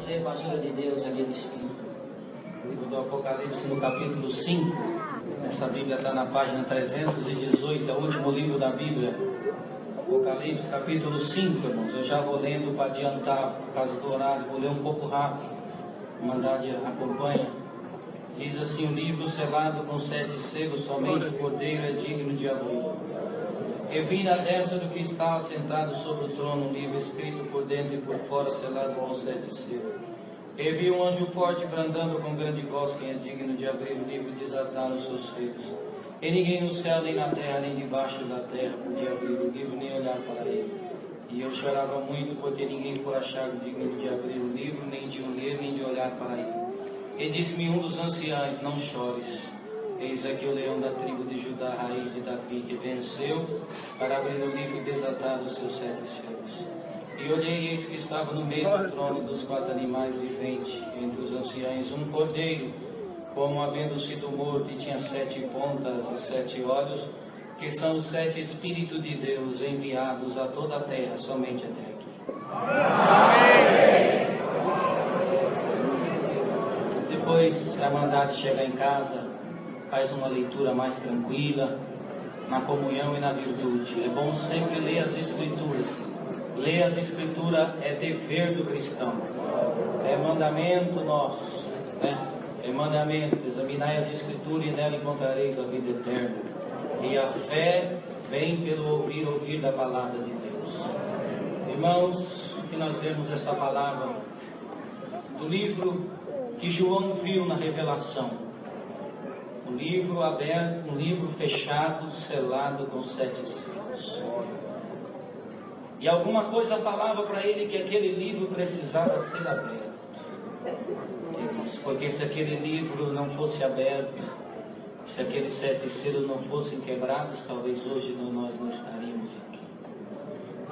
ler com a ajuda de Deus a Bíblia Espírita. O livro do Apocalipse, no capítulo 5. Essa Bíblia está na página 318, é o último livro da Bíblia. Apocalipse, capítulo 5, irmãos. Eu já vou lendo para adiantar, por causa do horário, vou ler um pouco rápido. A Irmandade acompanha. Diz assim: o livro selado com 7 selos, somente o Cordeiro é digno de abrir. E vi na destra do que está assentado sobre o trono um livro escrito por dentro e por fora, selado com 7 selos. E vi um anjo forte brandando com grande voz: quem é digno de abrir o livro e desatar os seus selos? E ninguém no céu, nem na terra, nem debaixo da terra podia abrir o livro, nem olhar para ele. E eu chorava muito, porque ninguém foi achado digno de abrir o livro, nem de o ler, nem de olhar para ele. E disse-me um dos anciãos: não chores, eis aqui o leão da tribo de Judá, raiz de Davi, que venceu para abrir o livro e desatar os seus 7 selos. E olhei, eis que estava no meio do trono dos 4 animais viventes, entre os anciãos, um cordeiro, como havendo sido morto, e tinha 7 pontas e 7 olhos, que são os 7 Espíritos de Deus enviados a toda a terra, somente até aqui. Amém. Depois a Irmandade chega em casa, faz uma leitura mais tranquila, na comunhão e na virtude. É bom sempre ler as Escrituras. Ler as Escrituras é dever do cristão. É mandamento nosso, né? É mandamento. Examinai as Escrituras e nela encontrareis a vida eterna. E a fé vem pelo ouvir da palavra de Deus. Irmãos, que nós vemos essa palavra do livro que João viu na revelação. Um livro aberto, um livro fechado, selado com 7 selos. E alguma coisa falava para ele que aquele livro precisava ser aberto. Porque se aquele livro não fosse aberto, se aqueles 7 selos não fossem quebrados, talvez hoje nós não estaríamos aqui.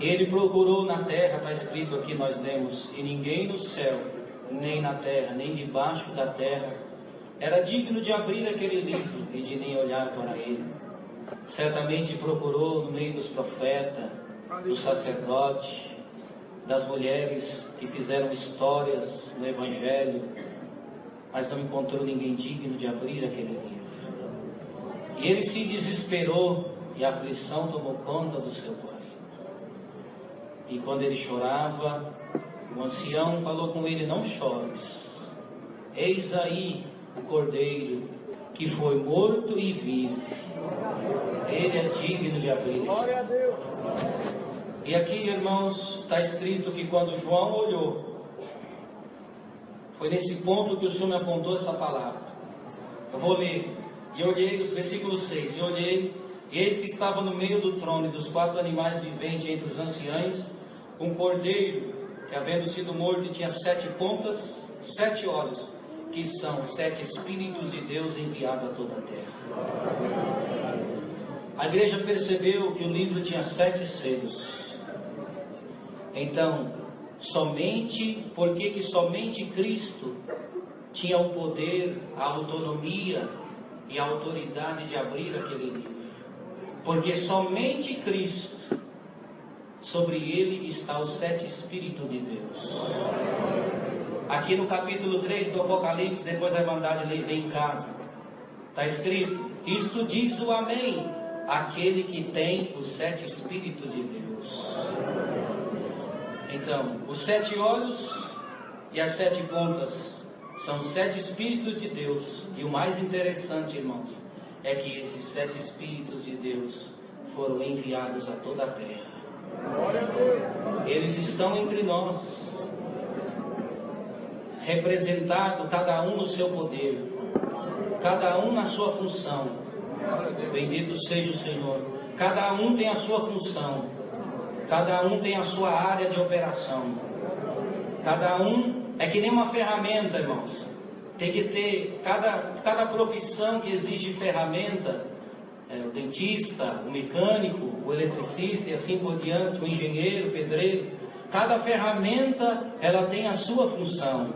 Ele procurou na terra, está escrito aqui, nós lemos: e ninguém no céu, nem na terra, nem debaixo da terra, era digno de abrir aquele livro e de nem olhar para ele. Certamente procurou no meio dos profetas, dos sacerdotes, das mulheres que fizeram histórias no Evangelho, mas não encontrou ninguém digno de abrir aquele livro. E ele se desesperou e a aflição tomou conta do seu coração. E quando ele chorava, o ancião falou com ele: não chores, eis aí o Cordeiro que foi morto e vive. Ele é digno de abrir. Glória a Deus. E aqui, irmãos, está escrito que quando João olhou, foi nesse ponto que o Senhor me apontou essa palavra. Eu vou ler. E olhei, os versículos 6, e olhei, e eis que estava no meio do trono e dos 4 animais viventes entre os anciãos, um cordeiro, que havendo sido morto tinha 7 pontas, 7 olhos, que são 7 Espíritos de Deus enviados a toda a terra. A igreja percebeu que o livro tinha 7 selos. Então, porque somente Cristo tinha o poder, a autonomia e a autoridade de abrir aquele livro. Porque somente Cristo, sobre ele está os 7 Espíritos de Deus. Aqui no capítulo 3 do Apocalipse, depois a Irmandade lê em casa, está escrito: isto diz o Amém, aquele que tem os 7 Espíritos de Deus. Então, os 7 olhos e as 7 pontas são 7 Espíritos de Deus. E o mais interessante, irmãos, é que esses 7 Espíritos de Deus foram enviados a toda a terra. Eles estão entre nós, representados, cada um no seu poder, cada um na sua função. Bendito seja o Senhor. Cada um tem a sua função, cada um tem a sua área de operação. Cada um é que nem uma ferramenta, irmãos. Tem que ter, cada profissão que exige ferramenta, o dentista, o mecânico, o eletricista e assim por diante, o engenheiro, o pedreiro. Cada ferramenta, ela tem a sua função.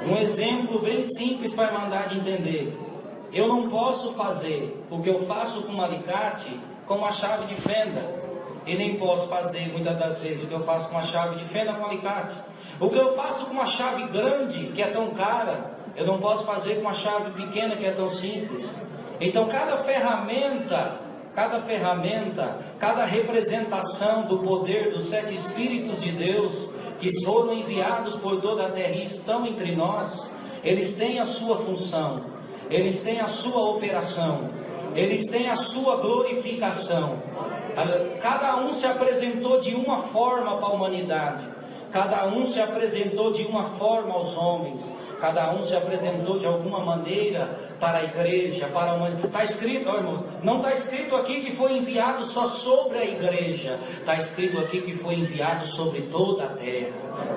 Um exemplo bem simples para a Irmandade entender: eu não posso fazer o que eu faço com um alicate com uma chave de fenda. e nem posso fazer muitas das vezes o que eu faço com uma chave de fenda com alicate. O que eu faço com uma chave grande, que é tão cara, eu não posso fazer com uma chave pequena, que é tão simples. Então cada ferramenta, cada representação do poder dos 7 Espíritos de Deus, que foram enviados por toda a terra e estão entre nós, eles têm a sua função, eles têm a sua operação, eles têm a sua glorificação. Cada um se apresentou de uma forma para a humanidade, cada um se apresentou de uma forma aos homens, cada um se apresentou de alguma maneira para a igreja, para a humanidade. Está escrito, irmãos, não está escrito aqui que foi enviado só sobre a igreja, está escrito aqui que foi enviado sobre toda a terra.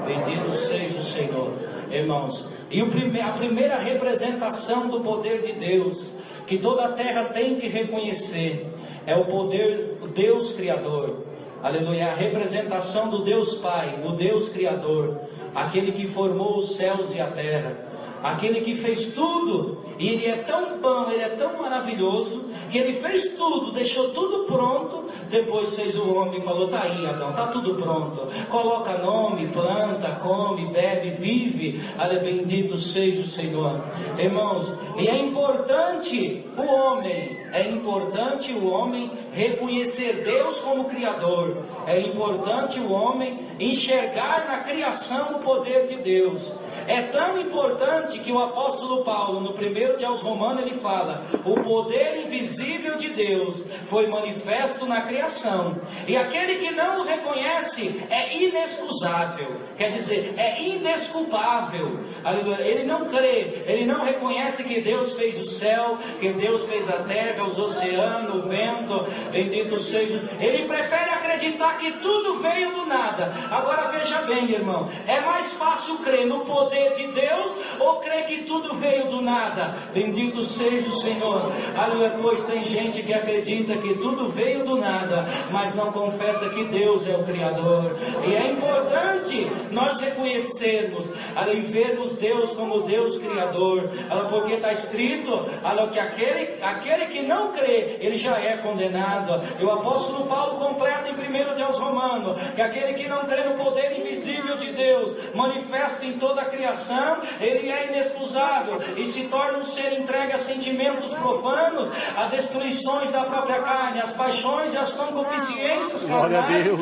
Bendito seja o Senhor, irmãos. E a primeira representação do poder de Deus, que toda a terra tem que reconhecer, é o poder do Deus Criador. Aleluia, a representação do Deus Pai, do Deus Criador, aquele que formou os céus e a terra, aquele que fez tudo, e Ele é tão bom, Ele é tão maravilhoso, e Ele fez tudo, deixou tudo pronto, depois fez o homem e falou: tá aí, Adão, tá tudo pronto, coloca nome, planta, come, bebe, vive. Bendito seja o Senhor. Irmãos, e é importante o homem reconhecer Deus como Criador, é importante o homem enxergar na criação o poder de Deus. É tão importante que o apóstolo Paulo, no 1 aos Romanos, ele fala: o poder invisível de Deus foi manifesto na criação, e aquele que não o reconhece é inexcusável, quer dizer, é indesculpável. Ele não crê, ele não reconhece que Deus fez o céu, que Deus fez a terra, os oceanos, o vento, bendito seja. Ele prefere acreditar que tudo veio do nada. Agora veja bem, irmão, é mais fácil crer no poder de Deus ou crer que tudo veio do nada? Bendito seja o Senhor. Aleluia. Pois tem gente que acredita que tudo veio do nada, mas não confessa que Deus é o Criador. E é importante nós reconhecermos e vermos Deus como Deus Criador, porque está escrito que aquele que não crê, ele já é condenado. E o apóstolo Paulo completa em 1 aos Romanos que aquele que não crê no poder invisível de Deus, manifesto em toda a criação, ele é inexcusável e se torna um ser entregue a sentimentos profanos, a destruições da própria carne, as paixões e as concupiscências carnais.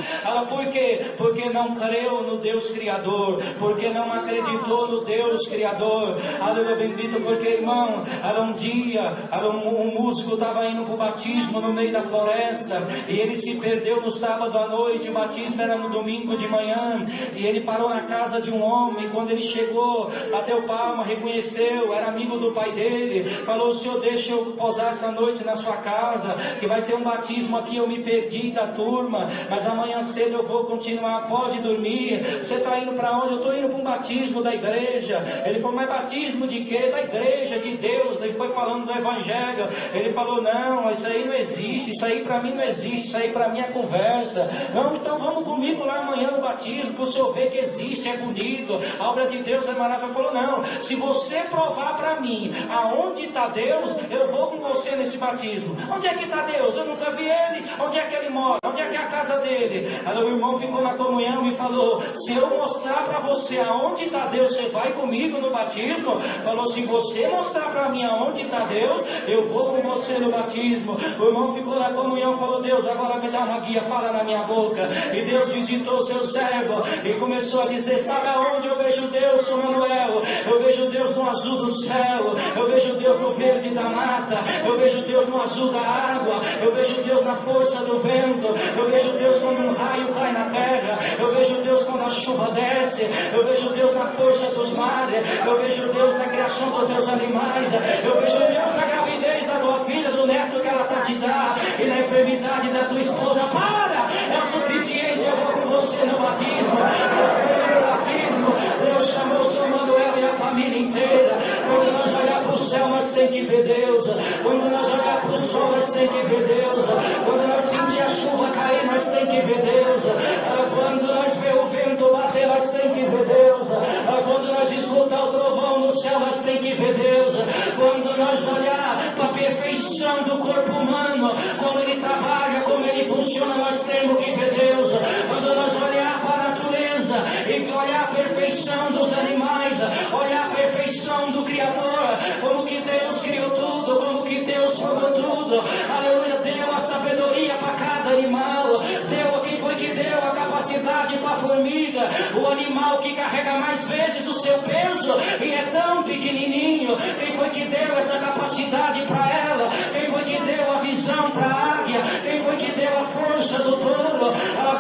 Por quê? Porque não creu no Deus Criador, porque não acreditou no Deus Criador. Aleluia, bendito. Porque, irmão, um dia um músico estava indo para o batismo no meio da floresta, e ele se perdeu no sábado à noite. O batismo era no domingo de manhã, e ele parou na casa de um homem. Quando ele chegou, bateu palma, reconheceu, era amigo do pai dele, falou: senhor, deixa eu posar essa noite na sua casa, que vai ter um batismo aqui. Eu me perdi da turma, mas amanhã cedo eu vou continuar, pode dormir. Você está indo para onde? Eu estou indo para um batismo da igreja. Ele falou: mas batismo de quê? Da igreja, de Deus. Ele foi falando do evangelho. Ele falou: não, isso aí não existe, isso aí para mim não existe, isso aí para mim é conversa. Não, então vamos comigo lá amanhã no batismo, para o senhor ver que existe, é bonito, a obra de Deus é maravilhosa. Ele falou: não, se você provar para mim aonde está Deus, eu vou com você nesse batismo. Onde é que está Deus? Eu nunca vi Ele. Onde é que Ele mora? Onde é que é a casa dele? Aí o irmão ficou na comunhão e falou: se eu mostrar para você aonde está Deus, você vai comigo no batismo? Falou: se você mostrar para mim aonde está Deus, eu vou com você no batismo. O irmão ficou na comunhão e falou: Deus, agora me dá uma guia, fala na minha boca. E Deus visitou o seu servo e começou a dizer: sabe aonde eu vejo Deus, São Manuel? Eu vejo Deus no azul do céu, eu vejo Deus no verde da mata, eu vejo Deus no azul da água, eu vejo Deus na força do vento, eu vejo Deus quando um raio cai na terra, eu vejo Deus quando a chuva desce, eu vejo Deus na força dos mares, eu vejo Deus na criação dos teus animais, eu vejo Deus na gravidez da tua filha, do neto que ela está te dar, e na enfermidade da tua esposa. Para! É o suficiente, eu vou com você no batismo. No batismo, Deus chamou São Manuel e a família inteira. Quando nós olhar para o céu, nós tem que ver Deus. Quando nós olhar para o sol, nós tem que ver Deus. Quando nós sentir a chuva cair, nós tem que ver Deus. Quando nós ver o vento bater, nós tem que ver Deus. Quando nós escutar o trovão no céu, nós tem que ver Deus. Quando nós olhar para a perfeição do corpo humano, como ele trabalha, como ele funciona, nós temos que mundo, aleluia, deu a sabedoria para cada animal, quem foi que deu a capacidade para a formiga, o animal que carrega mais vezes o seu peso e é tão pequenininho, quem foi que deu essa capacidade para ela, quem foi que deu a visão para a águia, quem foi que deu a força do touro,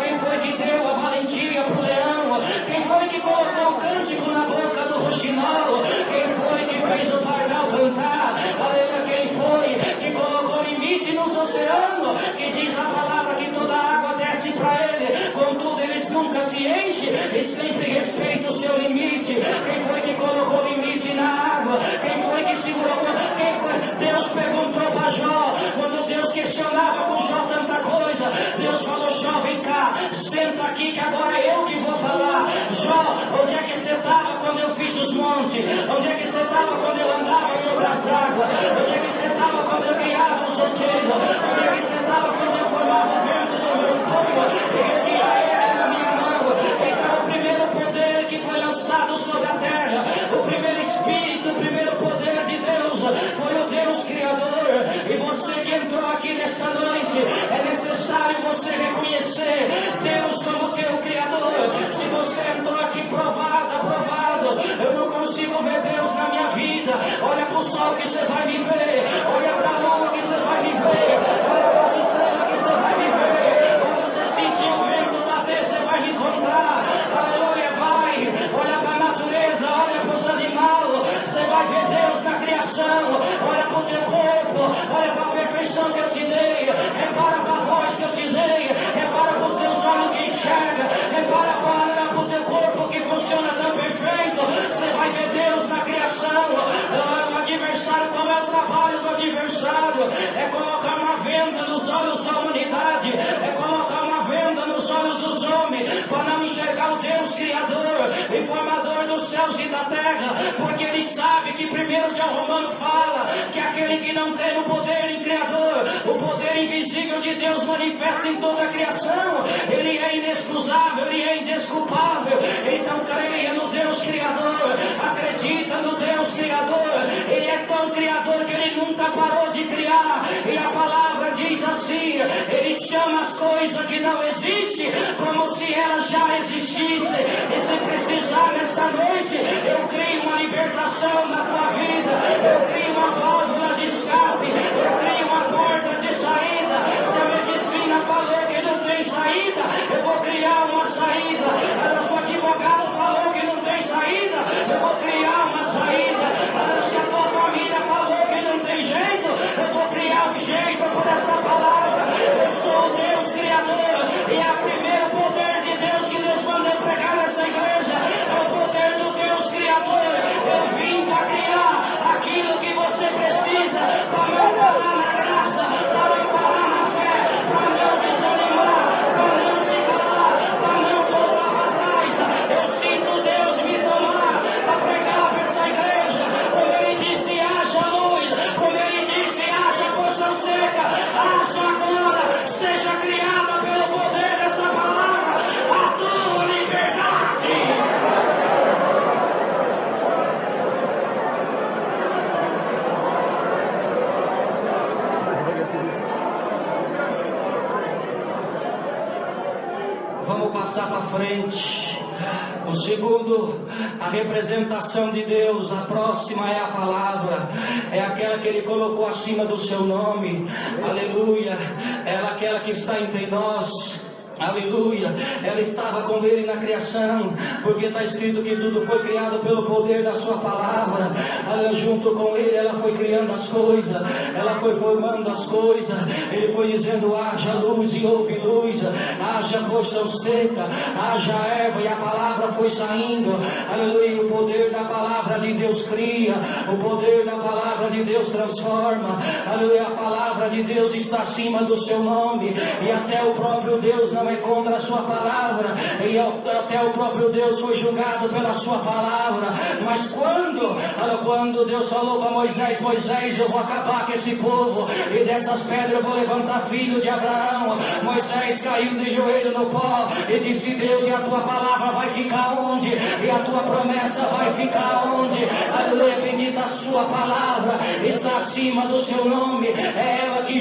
quem foi que deu a valentia para o leão, quem foi que colocou o cântico na boca do roxinol, quem foi que fez o pardal cantar, aleluia, quem foi que colocou limite nos oceanos, que diz a palavra que toda a água desce para ele, contudo eles nunca se enchem e sempre respeitam o seu limite, quem foi que colocou limite na água, quem foi que segurou, quem foi? Deus perguntou para Jó, quando Deus questionava com Jó tanta coisa, Deus falou: Jó, vem cá, senta aqui que agora é eu que vou falar. Jó, onde é que você estava quando eu fiz os montes? Onde é que você estava quando eu andava sobre as águas? Onde é que você estava quando eu criava os outeiros? Onde é que você estava quando eu formava o vento dos meus povos e retia ele na minha mão? Então o primeiro poder que foi lançado sobre a terra, o primeiro Espírito, o primeiro poder de Deus, foi o Deus Criador. E você que entrou aqui nessa noite, é necessário você reconhecer Deus como teu Criador. Se você entrou aqui aprovado, eu não consigo ver Deus na minha vida, olha para o sol que você vai me ver, olha para a lua que você vai me ver, olha para as estrelas que você vai me ver, quando você sentir o vento bater, você vai me encontrar, aleluia, vai, olha para a natureza, olha para os animais, você vai ver Deus na criação, olha para o teu corpo, olha para a perfeição que eu te dei, repara para a voz que eu te dei, repara para os teus olhos que enxergam, repara para o teu corpo que funciona tão perfeito, você vai ver Deus na criação. O adversário, como é o trabalho do adversário? É colocar uma venda nos olhos da humanidade, é colocar uma venda nos olhos dos homens, para não enxergar o Deus Criador e formador dos céus e da terra, porque ele sabe que 1 João Romano fala que aquele que não tem o poder em Criador, o poder invisível de Deus manifesta em toda a criação, ele é inexcusável, ele é indesculpável. Então creia no Deus Criador, acredita no Deus Criador, ele é tão criador que ele nunca parou de criar, e a palavra diz assim, ele chama as coisas que não existem como se elas já existissem. E se precisar nesta noite, eu crio uma libertação na tua vida, eu crio uma válvula de escape, eu crio uma porta de saída. Se a medicina falou que não tem saída, eu vou criar uma saída. Se o advogado falou que não tem saída, eu vou criar uma saída. Se a tua família falou que não tem jeito, eu vou criar um jeito por essa palavra. Eu sou o Deus Criador, e é o primeiro poder de Deus que Deus mandou pregar nessa igreja, é o poder do Deus Criador. Eu vim para criar aquilo que você precisa para não parar na graça, para não parar na fé, para não desanimar, para não se calar, para não voltar para trás. Eu sinto Deus me tomar para pregar para essa igreja, como ele disse, haja luz, como ele disse, haja porção seca, haja agora, seja criada pelo poder dessa palavra a tua liberdade. Vamos passar para frente. O segundo, a representação de Deus. A próxima é a palavra, é aquela que Ele colocou acima do seu nome, aleluia, ela é aquela que está entre nós, aleluia, ela estava com Ele na criação, porque está escrito que tudo foi criado pelo poder da sua palavra, junto com Ele ela foi criando as coisas, ela foi formando as coisas, Ele foi dizendo, haja luz e houve luz, haja porção seca, haja erva, e a palavra foi saindo, aleluia. O poder da palavra de Deus cria, o poder da palavra de Deus transforma, aleluia. A palavra de Deus está acima do seu nome, e até o próprio Deus não é contra a sua palavra, e até o próprio Deus foi julgado pela sua palavra. Mas quando Deus falou para Moisés, Moisés, eu vou acabar com esse povo, e dessas pedras eu vou levantar filho de Abraão, Moisés caiu de joelho no pó e disse, Deus, e a tua palavra vai ficar onde? E a tua promessa vai ficar onde? Aleluia, bendita a sua palavra, está acima do seu nome, é ela que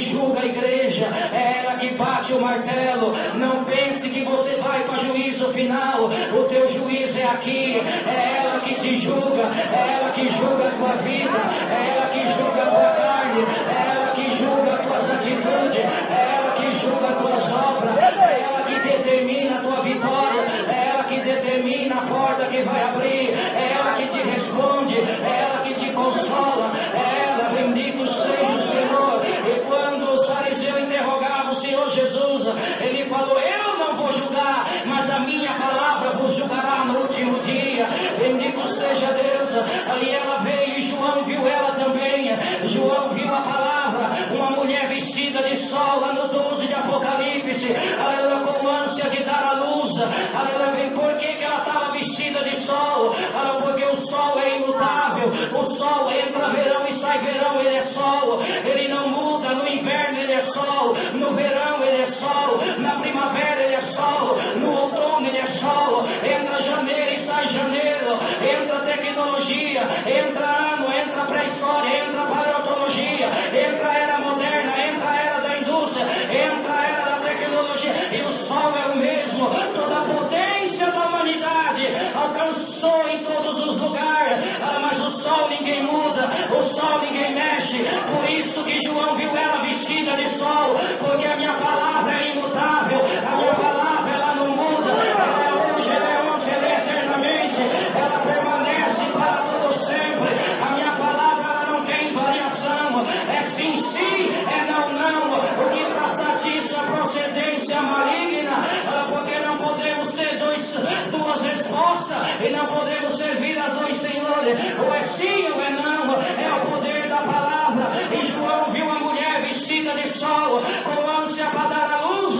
que bate o martelo. Não pense que você vai para juízo final. O teu juízo é aqui. É ela que te julga. É ela que julga a tua vida. É ela que julga a tua carne. É ela que julga as tuas atitudes. É ela que julga as tuas obras. É ela que determina a tua vitória. É ela que determina a porta que vai abrir. É ela que te responde. É ela que te consola. É ela, bendito seja o Senhor. E quando os fariseus interrogavam o Senhor Jesus, ele falou: eu não vou julgar, mas a minha palavra vos julgará no último dia. Bendito seja Deus. Ali ela veio e João viu ela também. João viu a palavra, uma mulher vestida de sol, lá no 12 de Apocalipse, aleluia, com ânsia de dar a luz, aleluia. Por que ela estava vestida de sol? Aleluia, porque o sol é imutável, o sol entra verão e sai verão, ele é sol, ele não muda. No inverno ele é sol, no verão ele é sol, na primavera ele é sol, no outono ele é sol, entra janeiro e sai janeiro, entra tecnologia, entra ano, entra pré-história, entra paleontologia, entra a era moderna, entra a era da indústria, entra a era da tecnologia, e o sol é o mesmo. Toda a potência da humanidade alcançou em todos os lugares, mas o sol ninguém muda, o sol ninguém mexe. Por isso que João viu ela vestida de sol, porque a minha palavra é imutável, a minha palavra ela não muda, ela é hoje, ela é ontem, ela é eternamente, ela permanece para todo sempre. A minha palavra ela não tem variação, é sim, sim, é não, não. O que passa disso é procedência maligna, porque não podemos ter duas respostas, e não podemos servir a dois senhores, ou é sim ou é não, é o poder da palavra. E João viu a mulher vestida de sol, com ânsia para dar a luz,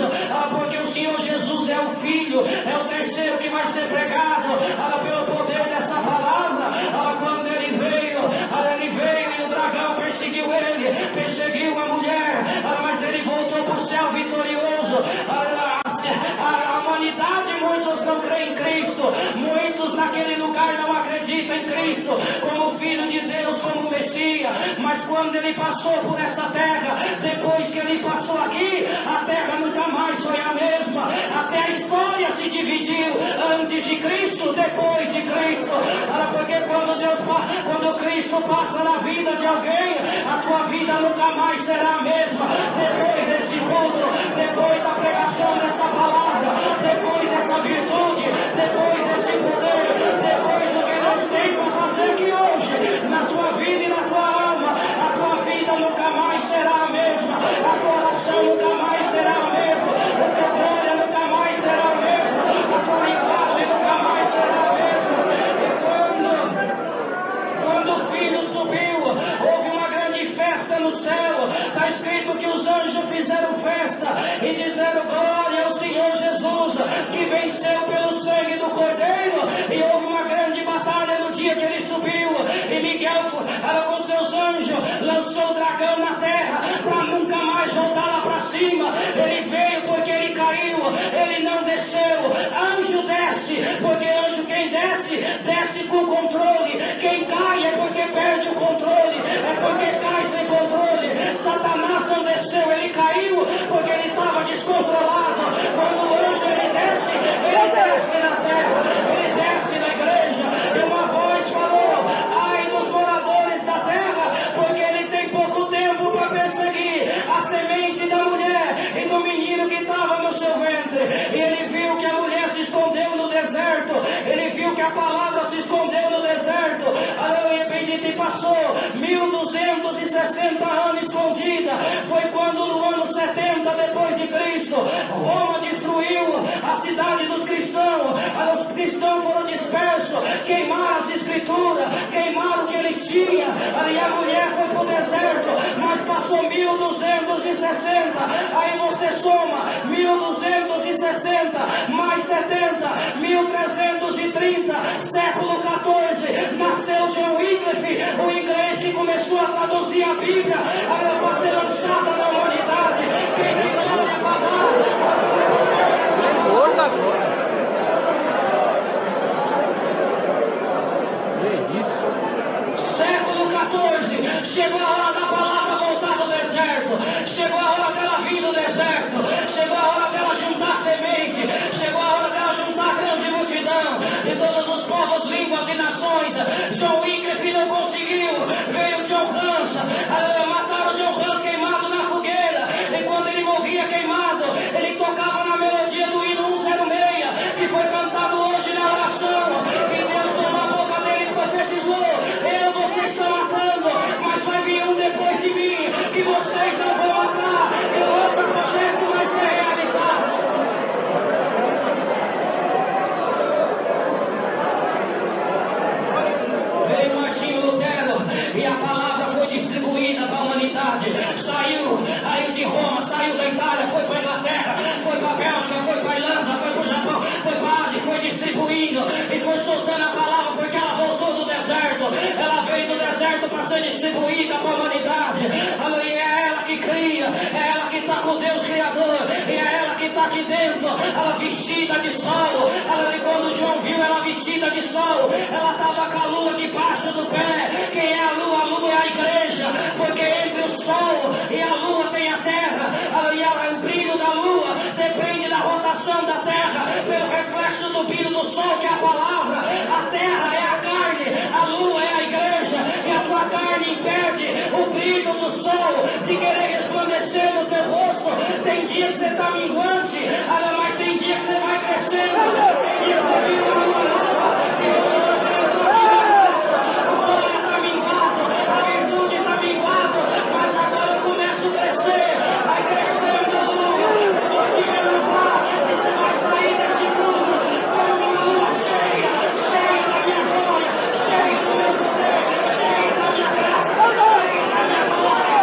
porque o Senhor Jesus é o Filho, é o terceiro que vai ser pregado, pelo poder dessa palavra. Quando ele veio e o dragão perseguiu ele, perseguiu a mulher, mas ele voltou para o céu vitorioso. A humanidade, muitos não creem em Cristo, muitos naquele lugar não acreditam em Cristo como Filho de Deus, como Messias. Mas quando ele passou por essa terra, depois que ele passou aqui, a terra nunca mais foi a mesma. Até a história se dividiu, antes de Cristo, depois de Cristo. Porque quando Cristo passa na vida de alguém, a tua vida nunca mais será a mesma. Depois desse culto, depois da pregação dessa palavra, depois dessa virtude, depois desse poder, depois do que Deus tem para fazer aqui hoje, na tua vida e na tua alma, a tua vida nunca mais será a mesma, a tua oração nunca mais será a mesma, a tua glória nunca mais será a mesma, a tua linguagem nunca mais será a mesma. E quando o Filho subiu, houve uma grande festa no céu. Está escrito que os anjos fizeram festa e disseram glória ao Senhor Jesus, que venceu pelo sangue do Cordeiro. E houve uma grande batalha no dia que ele subiu, e Miguel, com seus anjos, lançou o dragão na terra para nunca mais voltar lá para cima. Ele veio porque ele caiu, ele não desceu. Anjo desce, porque anjo quem desce, desce com controle. Quem cai é porque perde o controle, é porque cai sem controle. Satanás não desceu, ele caiu porque ele estava descontrolado. Quando o anjo ele desce na terra, ele desce na igreja. E uma voz falou: ai dos moradores da terra, porque ele tem pouco tempo para perseguir a semente da mulher e do menino que estava no seu ventre. E ele viu que a mulher se escondeu no deserto, ele viu que a palavra se escondeu no deserto. Aleluia, bendito, e passou 1260 anos escondida. Foi quando no ano 70 depois de Cristo, Roma destruiu a cidade dos cristãos. Os cristãos foram dispersos, queimaram as escrituras, queimaram o que eles tinham. E a mulher foi para o deserto, mas passou 1260. Aí você soma 1260 mais 70, 1330, século 14, nasceu John Wycliffe, o inglês que começou a traduzir a Bíblia para ser lançada na humanidade. Quem tem glória para dar? Senhor da glória. Que isso? Século 14, chegou a hora da palavra voltar do deserto. deserto. Chegou a hora dela vir do deserto. Chegou a hora dela juntar semente. Chegou a hora dela juntar grande multidão de todos os povos, línguas e nações. John Wycliffe não conseguiu. Veio John Hus. Mataram John Hus queimado na fogueira. E quando ele morria queimado, ele tocava na melodia do hino 106, que foi cantado hoje na oração. E Deus tomou a boca dele e profetizou: vocês estão matando, mas vai vir um depois de mim, que vocês não vão matar. E o nosso projeto vai ser realizado. Veio Martinho Lutero e a palavra foi distribuída para a humanidade. Saiu de Roma, saiu da Itália, foi para a Inglaterra, foi para a Bélgica, foi para a Irlanda, foi para o Japão, foi para a Ásia, foi distribuindo e foi soltando a palavra, porque ela voltou do deserto. Ela veio do deserto para ser distribuída para a humanidade. E é ela que cria, é ela que está com Deus Criador, e é ela que está aqui dentro, ela vestida de sol. Quando João viu ela vestida de sol, ela estava com a lua debaixo do pé. Quem é a lua? A lua é a igreja, porque entre o sol e a lua tem a terra. E o brilho da lua depende da rotação da terra, pelo reflexo do brilho do sol, que é a palavra. A terra é a carne, a lua é a igreja, e a tua carne impede o brilho do sol de querer resplandecer no teu rosto. Tem dia que você está minguante, mas tem dia que você vai crescendo. Tem dia que você vira uma lua nova, e hoje você entrou aqui. O glória está minguado, a virtude está minguado, mas agora eu começo a crescer. Vai crescendo a lua, eu vou te renovar, e você vai sair desse mundo como uma lua cheia, cheia da minha glória, cheia do meu poder, cheia da minha graça, cheia da minha glória.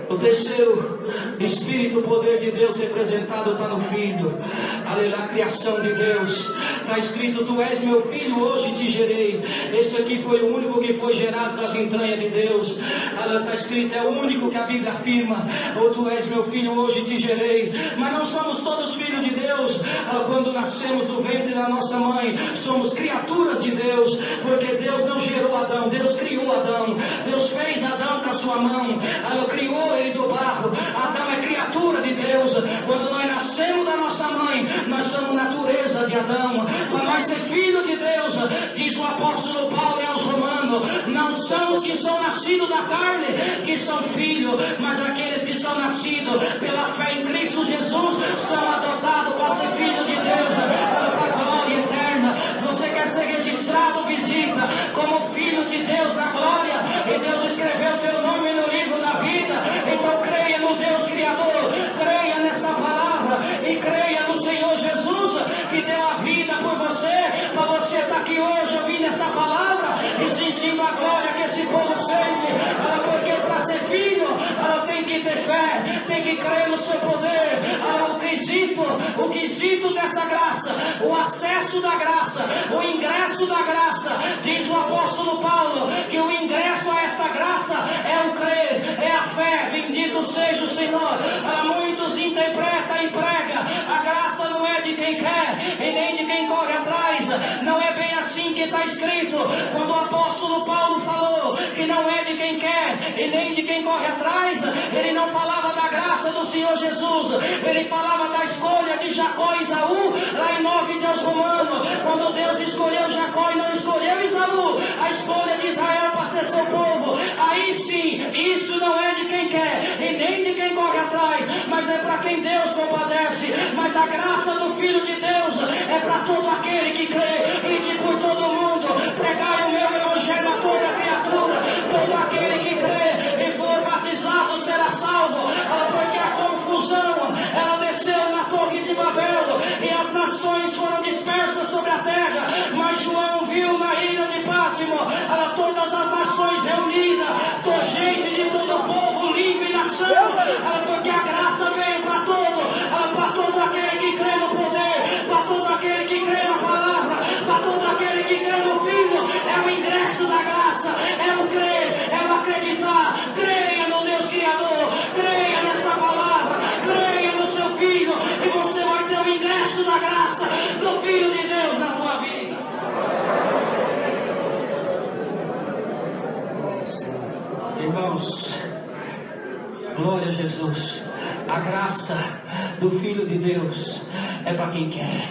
O terceiro Espírito, o poder de Deus representado está no Filho. Aleluia, a criação de Deus. Está escrito: tu és meu filho, hoje te gerei. Esse aqui foi o único que foi gerado das entranhas de Deus. Está escrito, é o único que a Bíblia afirma: ou tu és meu filho, hoje te gerei. Mas não somos todos filhos de Deus. Quando nascemos do ventre da nossa mãe, somos criaturas de Deus, porque Deus não gerou Adão, Deus criou Adão. Deus fez Adão com a sua mão, criou ele do barro. Adão é criatura de Deus. Quando nós nascemos da nossa mãe, nós somos natureza de Adão. Para nós ser filho de Deus, diz o apóstolo Paulo aos Romanos, não são os que são nascidos da carne que são filhos, mas aqueles que são nascidos pela fé em Cristo Jesus são adotados para ser filho de Deus, para a glória eterna. Você quer ser registrado, visita, como filho de Deus na glória, e Deus escreveu teu nome no livro da vida. Então creia no Deus Criador, creia nessa palavra e creia no Senhor Jesus, que deu a vida por você, para você estar aqui hoje ouvindo essa palavra e sentindo a glória que esse povo sente. Porque para ser filho, tem que ter fé, tem que crer no seu poder. O quesito dessa graça, o acesso da graça, o ingresso da graça, diz o apóstolo Paulo, que o ingresso a esta graça é o crer, é a fé. Bendito seja o Senhor. Muitos interpretam e pregam: a graça não é de quem quer e nem de quem corre atrás. Não é bem assim que está escrito. Quando o apóstolo Paulo falou que não é de quem quer e nem de quem corre atrás, ele não falava da graça do Senhor Jesus, ele falava da escolha de Jacó e Esaú, lá em 9 de aos Romanos, quando Deus escolheu Jacó e não escolheu Esaú, a escolha de Israel para ser seu povo. Aí sim, isso não é de quem quer e nem de quem corre atrás, mas é para quem Deus compadece. Mas a graça do Filho de Deus é para todo aquele que crê. Ide por todo mundo, pregai o meu evangelho a toda criatura. Todo aquele que crê e for batizado será salvo. Porque a confusão, ela desceu na torre de Babel e as nações foram dispersas sobre a terra. Mas João viu na ilha de Pátimo todas as nações reunidas, gente de todo o povo, língua e nação. Porque a graça veio para todo aquele que crê no poder, para todo aquele que crê na palavra, para todo aquele que crê no Filho. É o debaixo da graça do Filho de Deus na tua vida. Irmãos, glória a Jesus. A graça do Filho de Deus é para quem quer,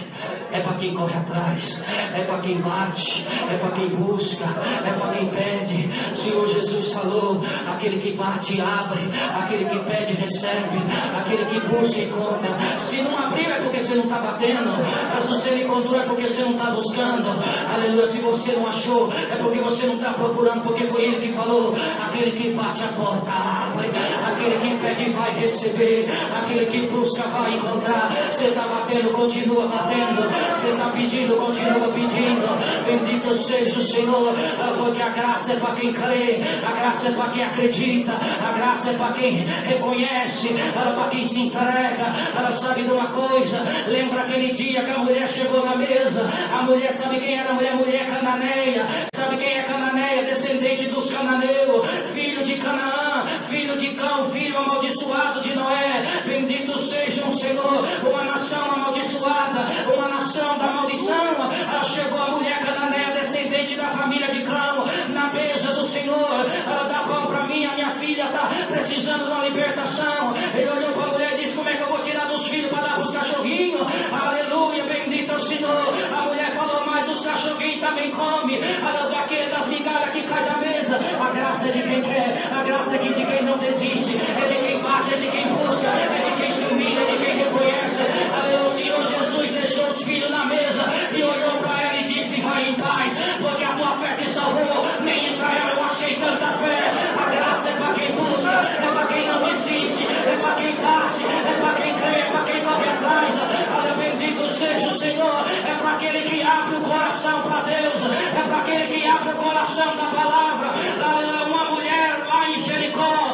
é para quem corre atrás, é para quem bate, é para quem busca, é para quem pede. O Senhor Jesus falou: aquele que bate abre, aquele que pede recebe, aquele que busca encontra. Se não abrir é porque você não está batendo, se você não encontrou é porque você não está buscando. Aleluia. Se você não achou é porque você não está procurando, porque foi Ele que falou: aquele que bate a porta abre, aquele que pede vai receber, aquele que busca vai encontrar. Você está batendo, continua batendo. Você está pedindo, continua pedindo. Bendito seja o Senhor, porque a graça é para quem crê, a graça é para quem acredita, a graça é para quem reconhece, para quem se entrega. Ela sabe de uma coisa, lembra aquele dia que a mulher chegou na mesa. A mulher, sabe quem era a mulher? Mulher cananeia. Sabe quem é cananeia? Descendente dos cananeus, filho de Canaã, filho de Cão, filho amaldiçoado de Noé. Bendito seja o Senhor. Uma nação amaldiçoada, uma nação da maldição. Ela chegou a mulher cananeia, descendente da família de Cão, na mesa do Senhor. Ela dá pão para mim, a minha filha está precisando de uma libertação. Ele olhou para a mulher e disse: como é que eu vou tirar dos filhos para dar para os cachorrinhos? Aleluia, bendito é o Senhor. A mulher falou: mas os cachorrinhos também comem daquele das migalhas que cai da mesa. A graça é de quem quer, a graça é de quem não desiste, é de quem bate, é de quem busca, é de quem se humilha, é de quem reconhece. Aleluia. O Senhor Jesus deixou os filhos na mesa e olhou para ela e disse: vai em paz, porque a tua fé te salvou. Nem em Israel eu achei tanta fé. A graça é para quem busca, é para quem não desiste, é para quem bate, é para quem crê, é para quem corre atrás. Olha, bendito seja o Senhor. É para aquele que abre o coração para Deus, é para aquele que abre o coração da palavra. Uma mulher lá em Jericó,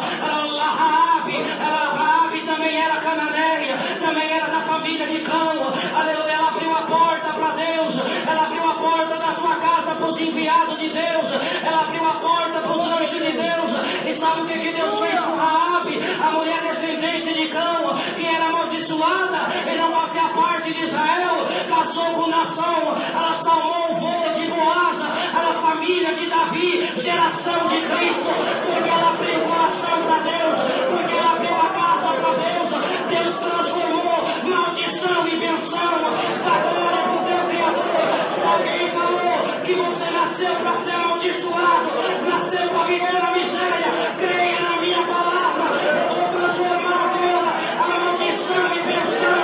Raabe também era cananeia, também era da família de Cão. Aleluia. Ela abriu a porta para Deus, ela abriu a porta da sua casa para os enviados de Deus, ela abriu a porta para os anjos de Deus. E sabe o que Deus fez com Raabe, a mulher descendente de Cão, que era amaldiçoada e não fazia parte de Israel? Casou com nação, ela salmou o voo de Boaz, ela família de Davi, geração de Cristo, porque ela abriu o coração para Deus, porque ela abriu a casa para Deus. Deus transformou maldição em benção. Da glória do teu Criador. Se alguém falou que você nasceu para ser amaldiçoado, nasceu para viver na miséria, creia na minha palavra. Eu vou transformar agora a maldição em benção.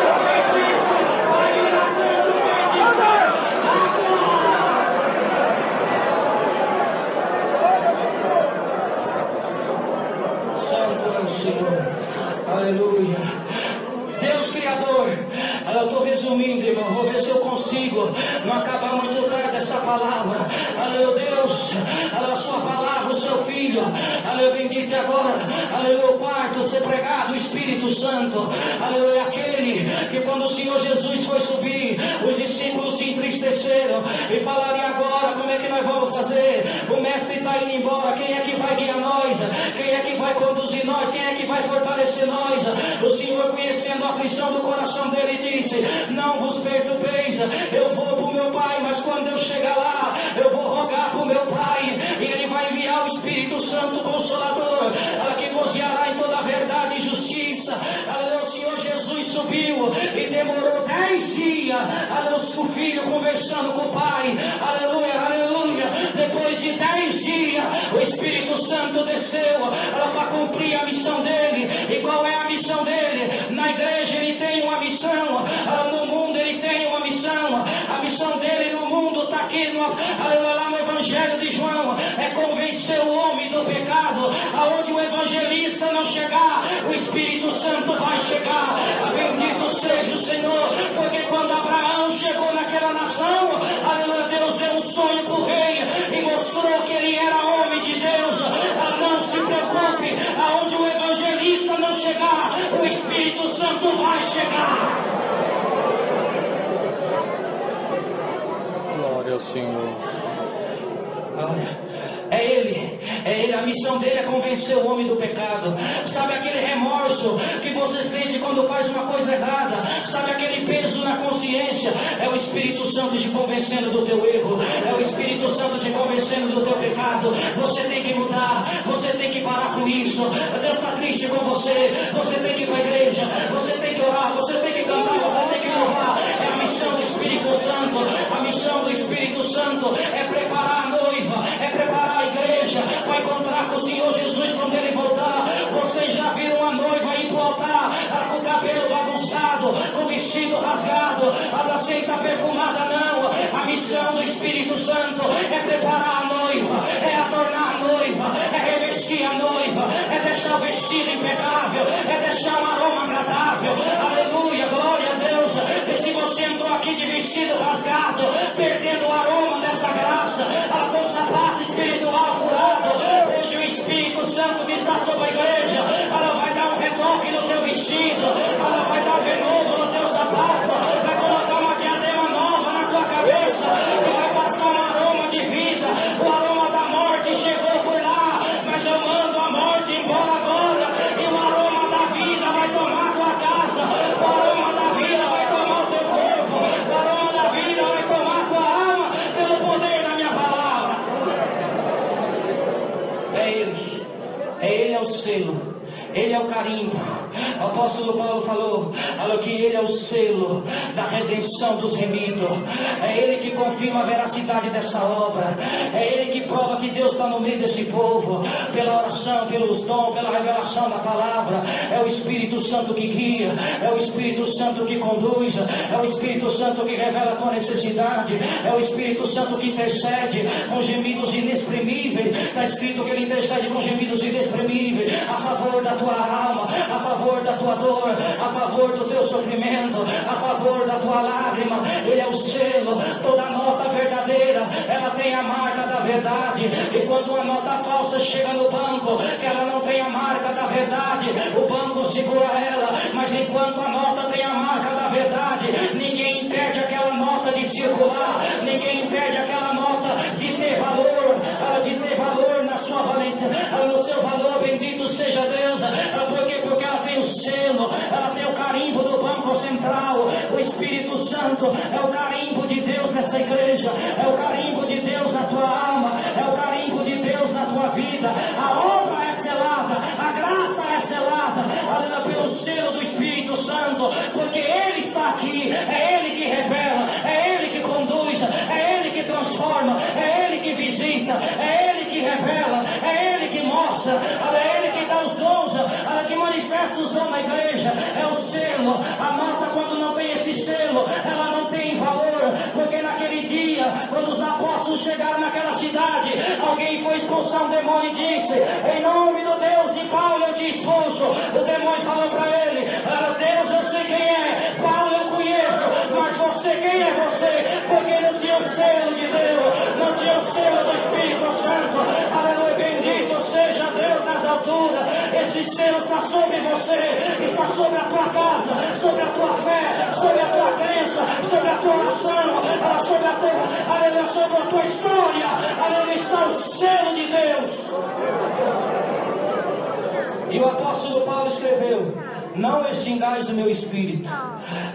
O feitiço vai virar todo feiticeiro. Santo é o Senhor. Aleluia. Deus Criador. Eu estou resumindo, irmão. Vou ver se eu consigo não acabar muito tarde essa palavra. Aleluia, Deus. Aleluia, a sua palavra, o seu filho. Aleluia, bendito agora. Aleluia, o quarto ser pregado, o Espírito Santo. Aleluia, aquele que quando o Senhor Jesus foi subir, os discípulos se entristeceram e falaram: e agora, como é que nós vamos fazer? O mestre está indo embora. Quem é que vai guiar nós? Quem é que vai conduzir nós? Quem é que vai fortalecer nós? O Senhor, conhecendo a aflição do coração dele, disse: não vos perturbeis, eu vou para o meu Pai, mas quando eu chegar lá, eu vou rogar para o meu Pai, e Ele vai enviar o Espírito Santo Consolador, que vos guiará em toda a verdade e justiça. O Senhor Jesus subiu e demorou 10 dias, o Filho conversando com o Pai. Aleluia, aleluia. Depois de 10 dias, o Espírito Santo desceu para cumprir a missão dele. E qual é a missão dele? Na igreja ele tem uma missão, no mundo ele tem uma missão. A missão dele no mundo está aqui lá no Evangelho de João, é convencer o homem do pecado. Aonde o evangelista não chegar, o Espírito Santo vai chegar. Bendito seja o Senhor, porque quando Abraão chegou naquela nação, aleluia, Deus deu um sonho para o rei e mostrou que ele era homem de Deus. Não se preocupe, aonde o evangelista não chegar, o Espírito Santo vai chegar. Glória ao Senhor. É ele, a missão dele é convencer o homem do pecado. Sabe aquele remorso peso que você sente quando faz uma coisa errada, sabe aquele peso na consciência? É o Espírito Santo te convencendo do teu erro, é o Espírito Santo te convencendo do teu pecado. Você tem que mudar, você tem que parar com isso. Deus está triste com você, você tem que ir para a igreja, você tem que orar, você tem que cantar, você tem que louvar. É a missão do Espírito Santo. A missão do Espírito Santo é preparar a noiva, é preparar a igreja para encontrar com o Senhor Jesus quando Ele voltar. Vocês já viram a noiva ir para o altar com o cabelo bagunçado, com o vestido rasgado, a aceita perfumada? Não. A missão do Espírito Santo é preparar a noiva, é adornar a noiva, é revestir a noiva, é deixar o vestido impecável, é deixar um aroma agradável. Aleluia, glória a Deus. E se você entrou aqui de vestido rasgado, perdendo o aroma dessa graça, com o sapato espiritual furado, hoje o Espírito Santo que está sobre a igreja, ela vai dar um retoque no teu vestido, ela vai dar um renovo no teu sapato, vai colocar uma diadema nova na tua cabeça e vai passar um aroma de vida. O aroma da morte chegou por lá, mas eu mando a morte embora agora, e o aroma da vida vai tomar a tua casa, o aroma da vida vai tomar o teu corpo, o aroma da vida vai tomar a tua alma, pelo poder da minha palavra. Ele é o selo, Ele é o carimbo. O apóstolo Paulo falou que Ele é o selo da redenção dos remidos. É Ele que confirma a veracidade dessa obra. É Ele que prova que Deus está no meio desse povo, pela oração, pelos dons, pela revelação da palavra. É o Espírito Santo que guia, é o Espírito Santo que conduz, é o Espírito Santo que revela a tua necessidade, é o Espírito Santo que intercede com gemidos inexprimíveis. Está escrito que Ele intercede com gemidos inexprimíveis a favor da tua alma, a favor da tua dor, a favor do teu sofrimento, a favor da tua lágrima. Ele é o selo. Toda nota verdadeira, ela tem a marca da verdade. E quando uma nota falsa chega no banco, que ela não tem a marca da verdade, o banco segura ela. Mas enquanto a nota tem a marca da verdade, ninguém impede aquela nota de circular, ninguém impede aquela nota de ter valor na sua valência, no seu valor. Bendito seja Deus. Porque ela tem o selo, ela tem o carimbo do Banco Central. O Espírito Santo é o carimbo de Deus nessa igreja, é o carimbo de Deus na tua alma, é o carimbo de Deus na tua vida. A obra é selada, a graça é selada, pelo selo do Espírito Santo, porque Ele está aqui, é Ele que revela, é Ele que conduz, é Ele que transforma, é Ele que visita, é Ele que revela, é Ele que mostra, é Ele que dá os dons, que manifesta os dons na igreja. É o selo. A nota, quando não tem esse selo, ela não tem valor, porque naquele dia, quando os apóstolos chegaram naquela cidade, alguém foi expulsar um demônio e disse: em nome do Deus de Paulo eu te expulso. O demônio falou para ele: Deus eu sei quem é, Paulo eu conheço, mas você, quem é você? Porque não tinha o selo de Deus, não tinha o selo do Espírito Santo. Aleluia, bendito seja Deus nas alturas. Esse selo está sobre você, está sobre a tua casa, sobre a tua fé, sobre a tua crença, sobre a tua oração, sobre a tua, aleluia, sobre a tua história. Aleluia, está o selo de Deus. E o apóstolo Paulo escreveu: não extingais o meu espírito.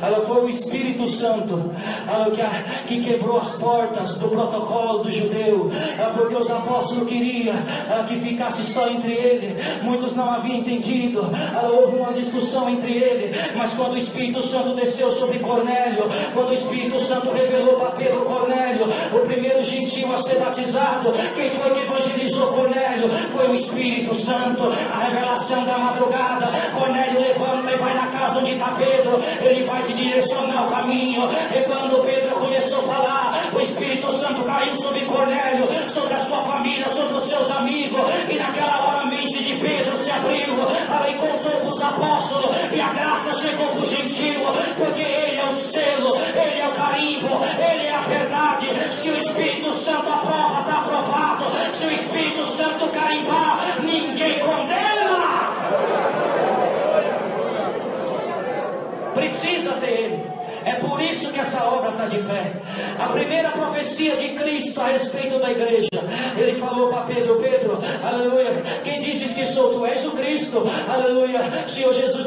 Ela foi o Espírito Santo que quebrou as portas do protocolo do judeu, porque os apóstolos queriam que ficasse só entre eles. Muitos não haviam entendido. Houve uma discussão entre eles, mas quando o Espírito Santo desceu sobre Cornélio, quando o Espírito Santo revelou para Pedro Cornélio, o primeiro gentio a ser batizado, quem foi que evangelizou Cornélio? Foi o Espírito Santo. A revelação da madrugada, Cornélio levanta e vai na casa onde está Pedro. Ele vai te direcionar o caminho. E quando Pedro começou a falar, o Espírito Santo caiu sobre Cornélio, sobre a sua família, sobre os seus amigos. E naquela hora a mente de Pedro se abriu. Ela contou para os apóstolos e a graça chegou para o gentio, porque ele é o selo, ele é o carimbo, ele é a verdade. Se o Espírito Santo aprova, está aprovado. Se o Espírito Santo carimbar, ninguém condena. Precisa ter Ele. É por isso que essa obra está de pé. A primeira profecia de Cristo a respeito da igreja, Ele falou para Pedro: Pedro, aleluia, quem dizes que sou? Tu és o Cristo, aleluia. O Senhor Jesus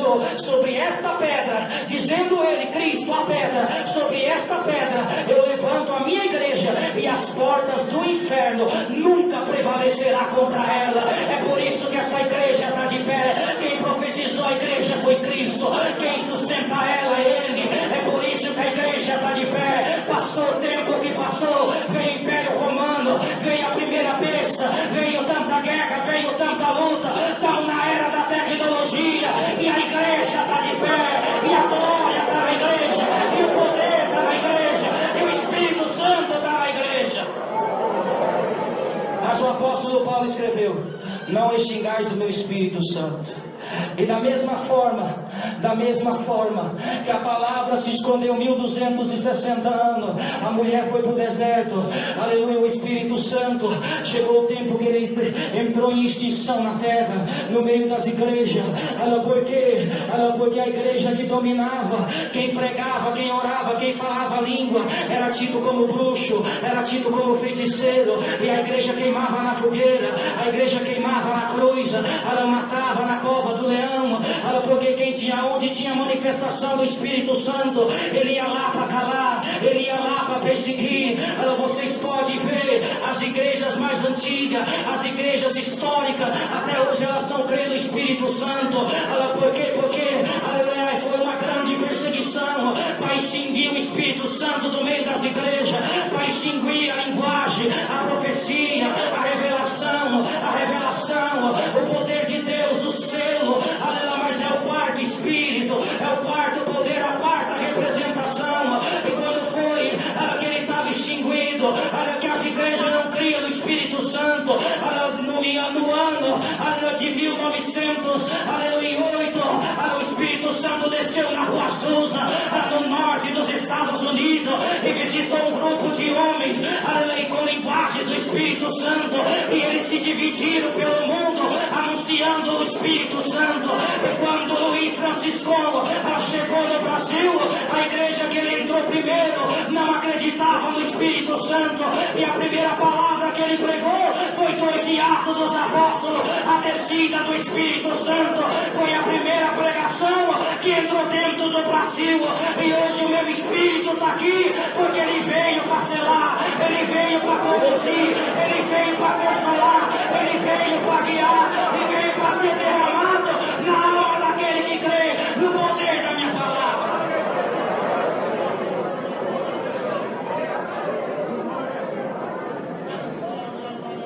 falou: sobre esta pedra, dizendo ele, Cristo, a pedra, sobre esta pedra eu levanto a minha igreja, e as portas do inferno nunca prevalecerá contra ela. É por isso que essa igreja está de pé. Quem profetizou a igreja foi Cristo, quem sustenta ela é Ele. É por isso que a igreja está de pé. Passou o tempo que passou, veio o Império Romano, veio a primeira besta, veio tanta guerra, veio tanta luta. Estamos na era da tecnologia, e a igreja está de pé, e a glória está na igreja, e o poder está na igreja, e o Espírito Santo está na igreja. Mas o apóstolo Paulo escreveu: não extingais o meu Espírito Santo. E da mesma forma que a palavra se escondeu 1260 anos, a mulher foi para o deserto, aleluia, o Espírito Santo, chegou o tempo que ele entrou em extinção na terra, no meio das igrejas. Porque a igreja que dominava, quem pregava, quem orava, quem falava a língua, era tido como bruxo, era tido como feiticeiro, e a igreja queimava na fogueira, a igreja queimava na cruz, ela matava na cova do leão, porque onde tinha manifestação do Espírito Santo, ele ia lá para calar, ele ia lá para perseguir. Vocês podem ver as igrejas mais antigas, as igrejas históricas, até hoje elas não creem no Espírito Santo. Porque foi uma grande perseguição para extinguir o Espírito Santo do meio das igrejas, para extinguir a linguagem, a profecia, a revelação, o poder de Deus, o selo. Mas é o quarto Espírito, é o quarto poder, a quarta representação. E quando foi que ele estava extinguido, que as igrejas não criam no Espírito Santo, no ano de 1908, o Espírito Santo desceu na Rua Azusa, no norte dos Estados Unidos, e visitou um grupo de homens com linguagens do Espírito Santo, e eles se dividiram pelo mundo anunciando o Espírito Santo. E quando Luiz Francisco chegou no Brasil, a igreja que ele entrou primeiro não acreditava no Espírito Santo, e a primeira palavra que ele pregou foi 2 de Atos dos Apóstolos, a descida do Espírito Santo. Foi a primeira pregação que entrou dentro do Brasil, e hoje o meu Espírito está aqui porque ele veio para selar, ele veio para conduzir, ele veio para consolar, ele veio para guiar, ele veio para ser derramado na alma daquele que crê no poder da minha palavra.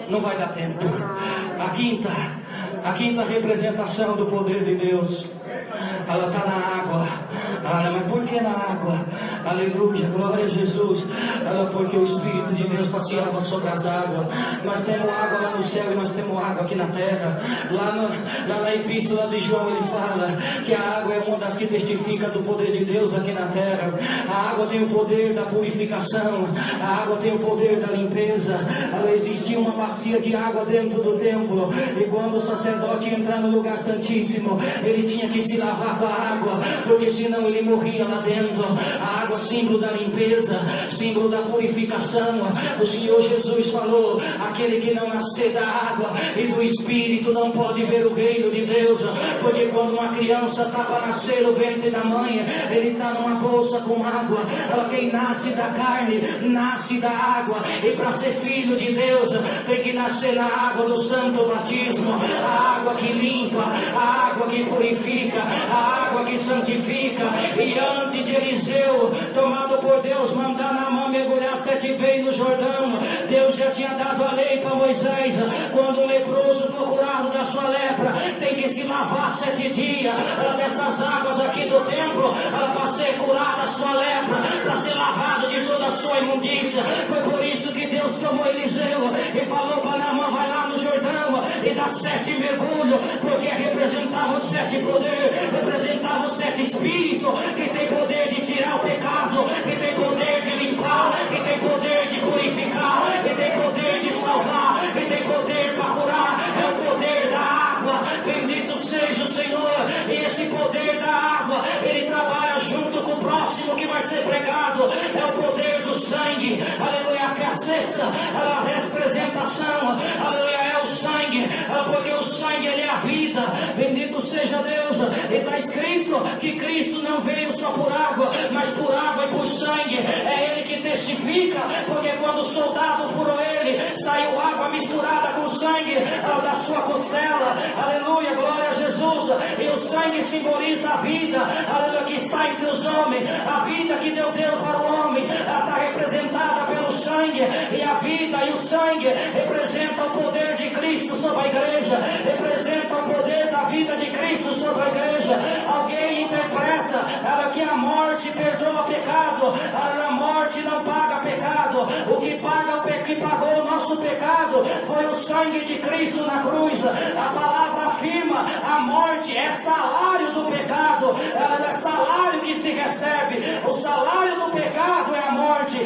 Não vai dar tempo. A quinta representação do poder de Deus, ela está na água. Mas por que na água? Aleluia, glória a Jesus. Porque o Espírito de Deus passeava sobre as águas. Nós temos água lá no céu e nós temos água aqui na terra. Lá na epístola de João ele fala que a água é uma das que testifica do poder de Deus aqui na terra. A água tem o poder da purificação, a água tem o poder da limpeza. Existia uma bacia de água dentro do templo, e quando o sacerdote entrar no lugar santíssimo, ele tinha que se lavar com a água, porque senão ele morria lá dentro. A água, símbolo da limpeza, símbolo da purificação. O Senhor Jesus falou: aquele que não nascer da água e do Espírito não pode ver o reino de Deus. Porque quando uma criança está para nascer no ventre da mãe, ele está numa bolsa com água. Quem nasce da carne nasce da água, e para ser filho de Deus tem que nascer na água do santo batismo, a água que limpa, a água que purifica, a água que santifica. E antes de Eliseu, tomado por Deus, mandar Naamã mergulhar 7 vezes no Jordão, Deus já tinha dado a lei para Moisés: quando um leproso for curado da sua lepra, tem que se lavar 7 dias dessas águas aqui do templo, para ser curada a sua lepra, para ser lavado de toda a sua imundícia. Foi por isso que Deus tomou Eliseu e falou para Naamã: vai lá no Jordão e dá 7 mergulhos, porque representava os 7 poderes, representava os 7 espíritos, que tem poder de tirar o pecado, que tem poder de limpar, que tem poder de purificar, que tem poder de salvar, que tem poder para curar. É o poder da água. Bendito seja o Senhor. E esse poder da água, ele trabalha junto com o próximo que vai ser pregado. É o poder do sangue, aleluia, que é a sexta, a representação, aleluia, é o sangue, porque o sangue ele é a vida. Bendito seja Deus. E está Está escrito que Cristo não veio só por água, mas por água e por sangue. É Ele que testifica, porque quando o soldado furou ele, saiu água misturada com sangue da sua costela. Aleluia, glória a Jesus. E o sangue simboliza a vida, aleluia, que está entre os homens. A vida que deu Deus para o homem, ela está representada pelo sangue. E a vida e o sangue representam o poder de Cristo sobre a igreja, representam o poder da vida de Cristo sobre a igreja. Alguém interpreta que a morte perdoa pecado, a morte não paga pecado. O que pagou o nosso pecado foi o sangue de Cristo na cruz. A palavra afirma: a morte é salário do pecado, é salário que se recebe. O salário do pecado é a morte.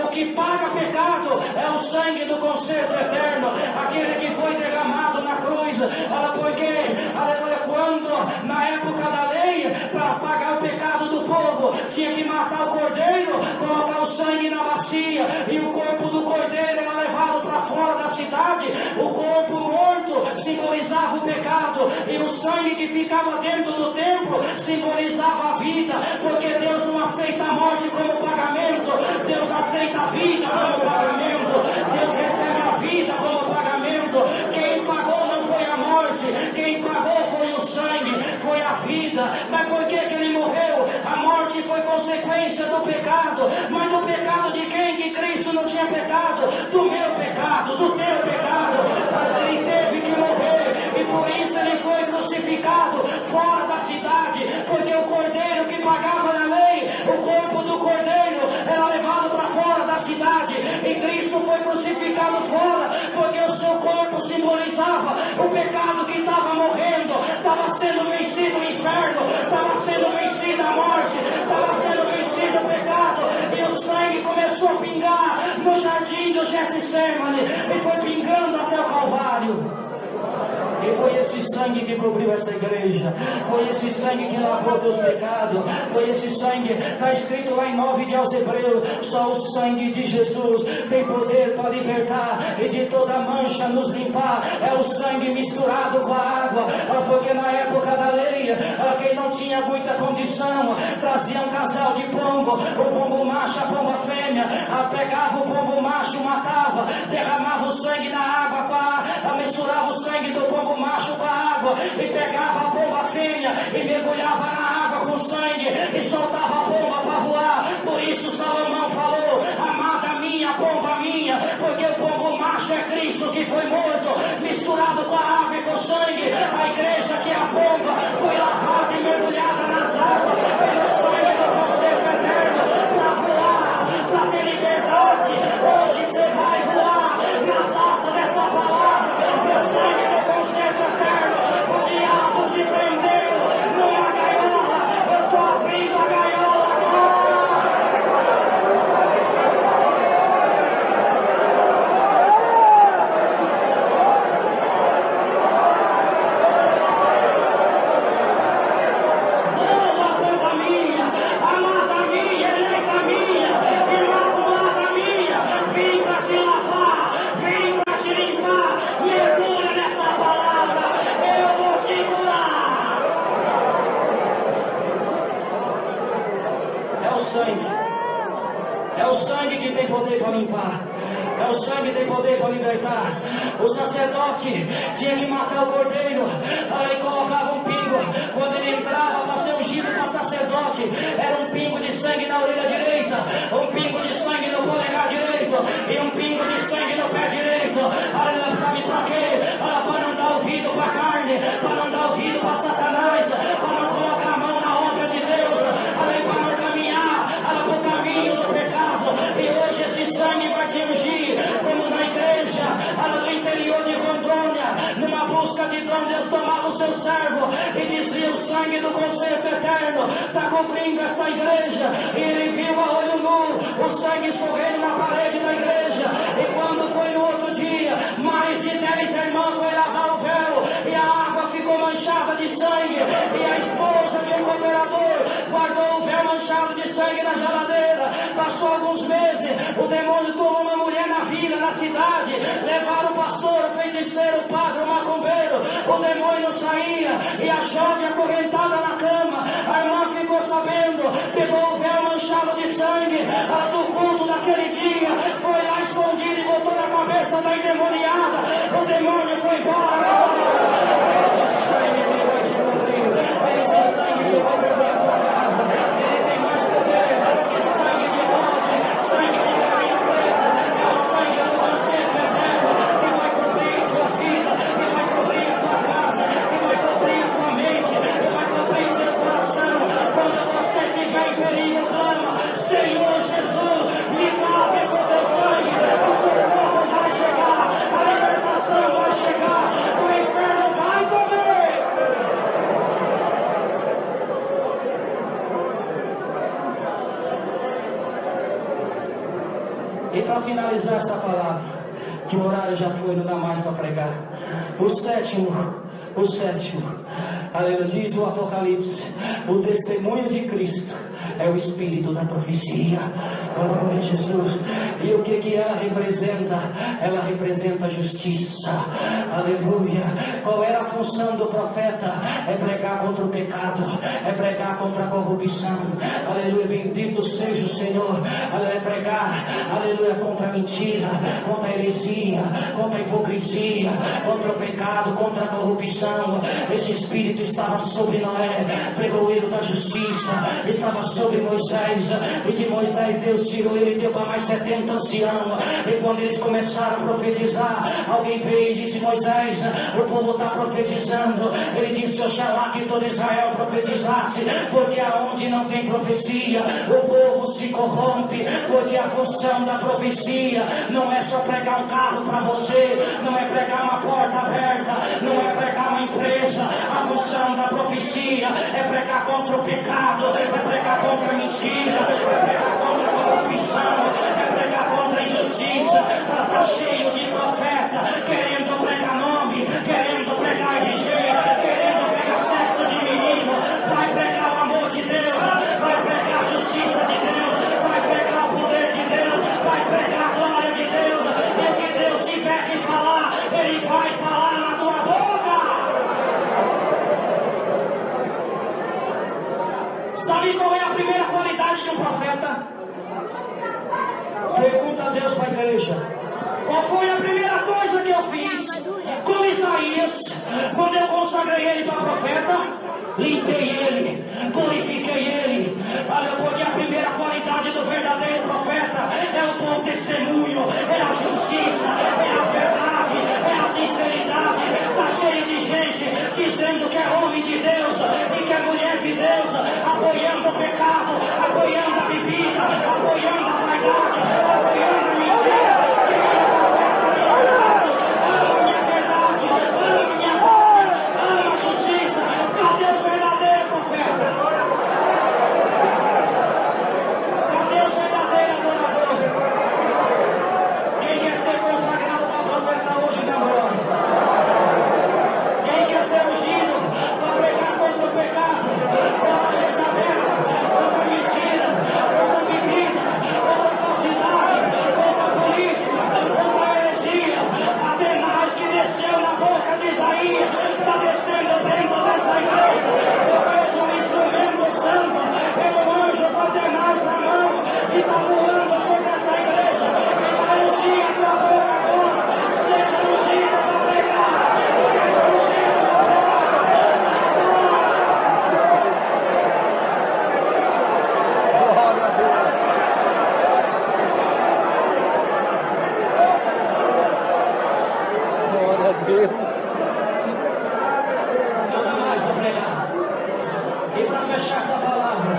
O que paga pecado é o sangue do conserto eterno, aquele que foi derramado na cruz. Porque, aleluia, quando na época da lei, para pagar o pecado do povo, tinha que matar o cordeiro, colocar o sangue na bacia, e o corpo do cordeiro era levado para fora da cidade. O corpo morto simbolizava o pecado, e o sangue que ficava dentro do templo simbolizava a vida, porque Deus não aceita a morte como pagamento, Deus aceita a vida como pagamento, Deus recebe a vida como pagamento. Quem pagou não foi a morte, quem pagou foi o sangue, foi a vida. Mas por que ele morreu? A morte foi consequência do pecado. Mas do pecado de quem? Que Cristo não tinha pecado. Do meu pecado, do teu pecado. Ele teve que morrer, e por isso ele foi crucificado fora da cidade, porque o cordeiro que pagava na lei, o corpo do cordeiro era levado para fora da cidade, e Cristo foi crucificado fora, porque o seu corpo simbolizava o pecado que estava morrendo, estava sendo vencido o inferno, estava sendo vencida a morte, estava sendo vencido o pecado, e o sangue começou a pingar no jardim do Getsemane, e foi pingando até o Calvário. E foi esse sangue que cobriu essa igreja, foi esse sangue que lavou teus pecados, foi esse sangue, está escrito lá em 9 de aos Hebreus: só o sangue de Jesus tem poder para libertar e de toda mancha nos limpar. É o sangue misturado com a água, porque na época da lei, quem não tinha muita condição, trazia um casal de pombo, o pombo macho, a pomba fêmea, pegava o pombo macho, matava, derramava o sangue na água, misturava o sangue do pombo macho com a água, e pegava a pomba fêmea e mergulhava na água com sangue e soltava a pomba para voar. Por isso Salomão falou: amada minha, pomba minha, porque o pombo macho é Cristo que foi morto, misturado com a água e com o sangue. A igreja, que é a pomba, foi lavada e mergulhada nas águas pelo sangue do conserto eterno, para voar, para ter liberdade. Hoje você vai voar nas asas dessa palavra, no sangue do conserto eterno. O diabo te prendeu numa gaiola, eu estou abrindo a gaiola agora. Voa, pomba minha, amada minha, eleita minha, imaculada minha, vim para te lavar, vim para te limpar. Mergulha nessa palavra, eu vou te curar. É o sangue, é o sangue que tem poder para limpar, é o sangue que tem poder para libertar. O sacerdote tinha que matar o cordeiro, aí colocava um pingo, quando ele entrava para ser ungido para sacerdote, era um pingo de sangue na orelha direita, um pingo de sangue no polegar direito, e um pingo de sangue no pé direito. Sabe para quê? Para não dar ouvido para a carne, para não dar ouvido para Satanás, para não colocar a mão na obra de Deus, para não caminhar para o caminho do pecado. E hoje esse sangue vai te ungir, como na igreja, no interior de Rondônia, numa busca de onde Deus tomava o seu servo e dizia: o sangue do conserto eterno está cobrindo essa igreja. E ele viu a olho nu o sangue escorrendo na parede da igreja. E quando foi no outro dia, mais de 10 irmãos foi lavar o véu, e a água ficou manchada de sangue, e a esposa de um cooperador guardou o véu manchado de sangue na geladeira. Passou alguns meses, o demônio tomou uma mulher na vila, na cidade, levaram o pastor, o feiticeiro, o padre, o macumbeiro. O demônio não saía, e a jovem acorrentada na cama em perigo clama: Senhor Jesus, me cobre com teu sangue. O socorro vai chegar, a libertação vai chegar, o inferno vai comer. E para finalizar essa palavra, que o horário já foi, não dá mais para pregar. O sétimo, aleluia, diz o Apocalipse: o testemunho de Cristo é o espírito da profecia. Glória a Jesus. E o que ela representa? Ela representa a justiça. Aleluia. Qual era a função do profeta? É pregar contra o pecado, é pregar contra a corrupção. Aleluia, bendito seja o Senhor. Aleluia, é pregar, aleluia, contra a mentira, contra a heresia, contra a hipocrisia, contra o pecado, contra a corrupção. Esse espírito estava sobre Noé, pregoeiro da justiça, estava sobre Moisés, e de Moisés Deus tirou ele e deu para mais 70 anciãos. E quando eles começaram a profetizar, alguém veio e disse: Moisés, o povo está profetizando. Ele disse: oxalá que todo Israel profetizasse, porque aonde não tem profecia, o povo se corrompe. Porque a função da profecia não é só pregar um carro para você, não é pregar uma porta aberta, não é pregar uma empresa. A função da profecia é pregar contra o pecado, é pregar contra a mentira, é pregar contra a corrupção, é pregar contra a injustiça. Está cheio de profeta querendo pregar nome, querendo pregar RG, querendo pregar sexo de menino. Vai pregar o amor de Deus, vai pregar a justiça de Deus, vai pregar o poder de Deus, vai pregar a glória de Deus. E o que Deus tiver que falar, Ele vai falar na tua boca. Sabe qual é a primeira qualidade de um profeta? Pergunta a Deus para a igreja: qual foi a primeira coisa que eu fiz com Isaías quando eu consagrei ele para profeta? Limpei ele, purifiquei ele. Olha, porque a primeira qualidade do verdadeiro profeta é o bom testemunho, é a justiça, é a verdade, é a sinceridade. Está cheio de gente dizendo que é homem de Deus e que é mulher de Deus, apoiando o pecado, apoiando a bebida, apoiando a vaidade, apoiando a mentira. Ama minha verdade, ama minha glória, ama a justiça. Cadê os verdadeiros profetas? Cadê os verdadeiros adoradores? Quem quer ser consagrado para profeta hoje na glória? Quem quer ser ungido para pregar contra o pecado, contra a Jezabel, contra a mentira, contra a bebida, contra a falsidade, contra a política, contra a heresia? Até mais que desceu na boca de Isaías, está descendo dentro dessa igreja. Eu vejo um instrumento santo, um anjo paternais na mão, e está voando sobre essa igreja. E vai ungir a tua boca agora. Seja ungido para pregar, seja ungido para pregar. Glória a Deus. Não dá mais para pregar. E para fechar essa palavra,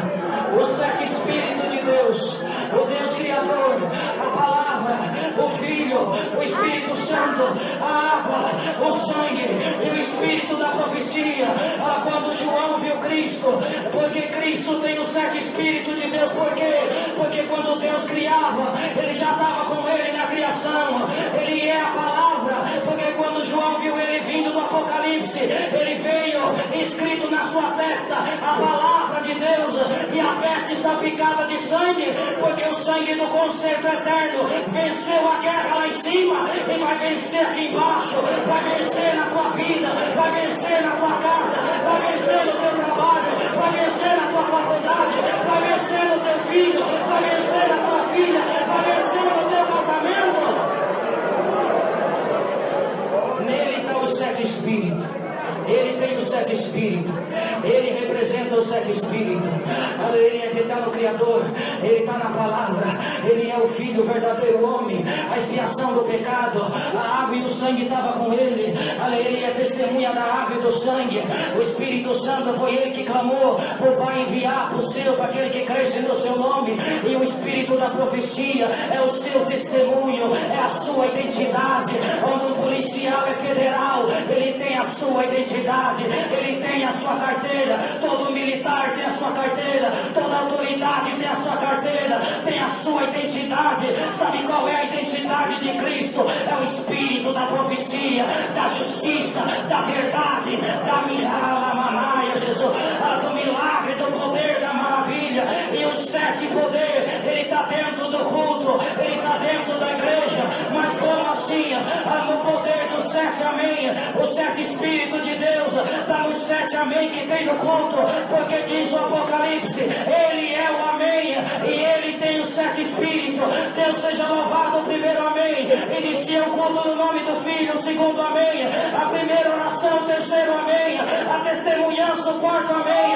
os sete Espíritos de Deus, o Deus Criador, a palavra, o Filho, o Espírito Santo, a água, o sangue e o Espírito da profecia. Quando João viu Cristo, porque Cristo tem os sete Espíritos de Deus, por quê? Porque quando Deus criava, Ele já estava com Ele na criação. Ele é a palavra, porque quando João viu Ele vindo do Apocalipse, Ele veio escrito na sua testa a palavra de Deus e a veste salpicada de sangue, porque o sangue do concerto eterno venceu a guerra lá em cima e vai vencer aqui embaixo, vai vencer na tua vida, vai vencer na tua casa, vai vencer no teu trabalho, vai vencer na tua faculdade, vai vencer no teu filho, vai vencer na tua filha, vai vencer no teu casamento. Nele estão os sete Espíritos. Ele tem os sete Espíritos. Ele representa dos sete espíritos. Aleluia, Ele está no Criador, Ele está na palavra, Ele é o Filho, o verdadeiro homem, a expiação do pecado. A água e o sangue estavam com Ele. Aleluia, testemunha da água e do sangue. O Espírito Santo foi Ele que clamou para o Pai enviar para o seu, para aquele que cresce no seu nome. E o Espírito da profecia é o seu testemunho, é a sua identidade. Quando um policial é federal, ele tem a sua identidade, ele tem a sua carteira. Todo militar tem a sua carteira, toda autoridade tem a sua carteira, tem a sua identidade. Sabe qual é a identidade de Cristo? É o Espírito da profecia, da justiça, da verdade, da mamaia, Jesus, do milagre, do poder, da maravilha. E os sete poderes, ele está dentro do culto, ele está dentro da igreja. Mas como assim? No poder dos sete amém, os sete Espíritos de Deus, está nos sete amém que tem no culto, porque diz o Apocalipse, Ele é o amém, e Ele tem os sete Espíritos. Deus seja louvado, o primeiro amém. Inicia o culto no nome do Filho, o segundo amém. A primeira oração, o terceiro amém. A testemunhança, o quarto amém.